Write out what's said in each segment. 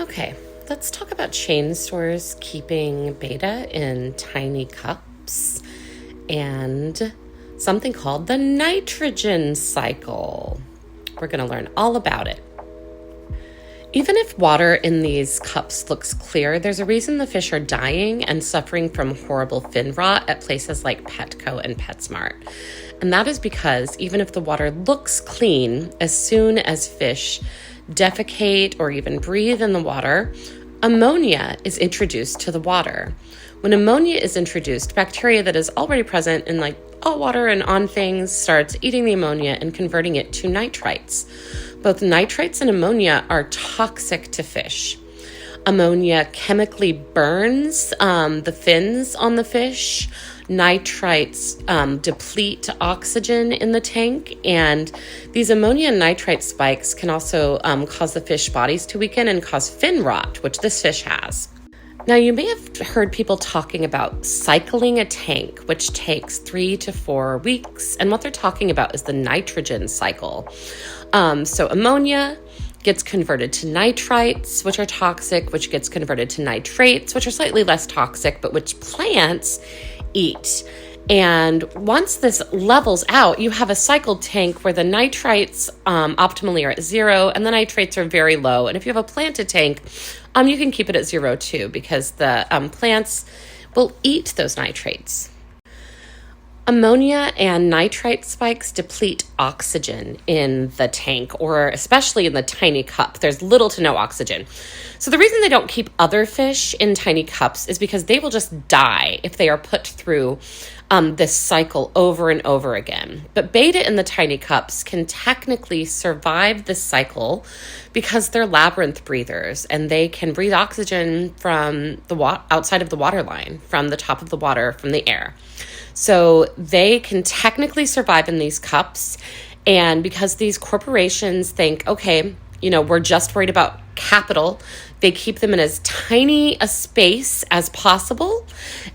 Okay, let's talk about chain stores keeping beta in tiny cups and something called the nitrogen cycle. We're going to learn all about it. Even if water in these cups looks clear, there's a reason the fish are dying and suffering from horrible fin rot at places like Petco and PetSmart. And that is because even if the water looks clean, as soon as fish defecate or even breathe in the water, ammonia is introduced to the water. When ammonia is introduced, bacteria that is already present in all water and on things starts eating the ammonia and converting it to nitrites. Both nitrites and ammonia are toxic to fish. Ammonia chemically burns the fins on the fish. Nitrites deplete oxygen in the tank, and these ammonia and nitrite spikes can also cause the fish bodies to weaken and cause fin rot, which this fish has. Now, you may have heard people talking about cycling a tank, which takes 3 to 4 weeks, and what they're talking about is the nitrogen cycle. So ammonia gets converted to nitrites, which are toxic, which gets converted to nitrates, which are slightly less toxic, but which plants eat. And once this levels out, you have a cycled tank where the nitrites optimally are at 0 and the nitrates are very low. And if you have a planted tank, you can keep it at 0 too, because the plants will eat those nitrates. Ammonia and nitrite spikes deplete oxygen in the tank, or especially in the tiny cup. There's little to no oxygen. So the reason they don't keep other fish in tiny cups is because they will just die if they are put through this cycle over and over again. But beta in the tiny cups can technically survive this cycle because they're labyrinth breathers, and they can breathe oxygen from the outside of the water line, from the top of the water, from the air. So they can technically survive in these cups. And because these corporations think, okay, we're just worried about capital, they keep them in as tiny a space as possible.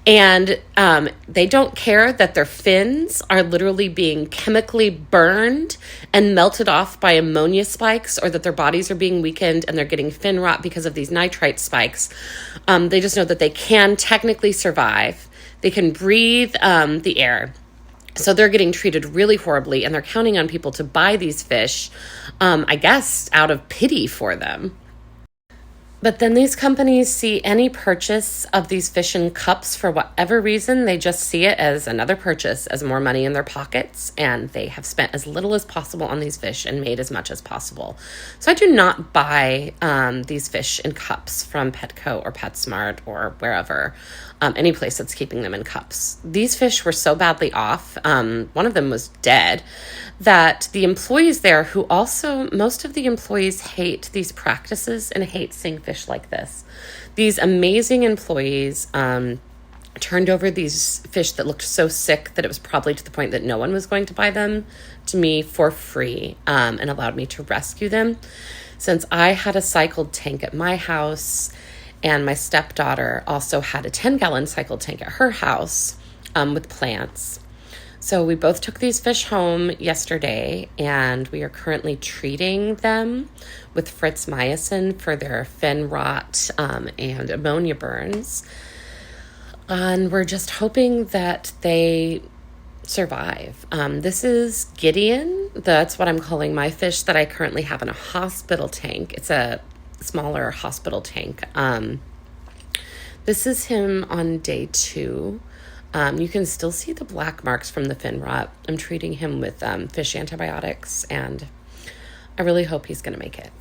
And they don't care that their fins are literally being chemically burned and melted off by ammonia spikes, or that their bodies are being weakened and they're getting fin rot because of these nitrite spikes. They just know that they can technically survive. They can breathe the air. So they're getting treated really horribly, and they're counting on people to buy these fish, I guess, out of pity for them. But then these companies see any purchase of these fish in cups for whatever reason. They just see it as another purchase, as more money in their pockets, and they have spent as little as possible on these fish and made as much as possible. So I do not buy these fish in cups from Petco or PetSmart or wherever, any place that's keeping them in cups. These fish were so badly off, one of them was dead, that the employees there, who also, most of the employees hate these practices and hate seeing fish like this. These amazing employees turned over these fish that looked so sick that it was probably to the point that no one was going to buy them to me for free, and allowed me to rescue them. Since I had a cycled tank at my house, and my stepdaughter also had a 10-gallon cycled tank at her house with plants. So we both took these fish home yesterday, and we are currently treating them with fritzmycin for their fin rot and ammonia burns. And we're just hoping that they survive. This is Gideon. That's what I'm calling my fish that I currently have in a hospital tank. It's a smaller hospital tank. This is him on day 2. You can still see the black marks from the fin rot. I'm treating him with fish antibiotics, and I really hope he's going to make it.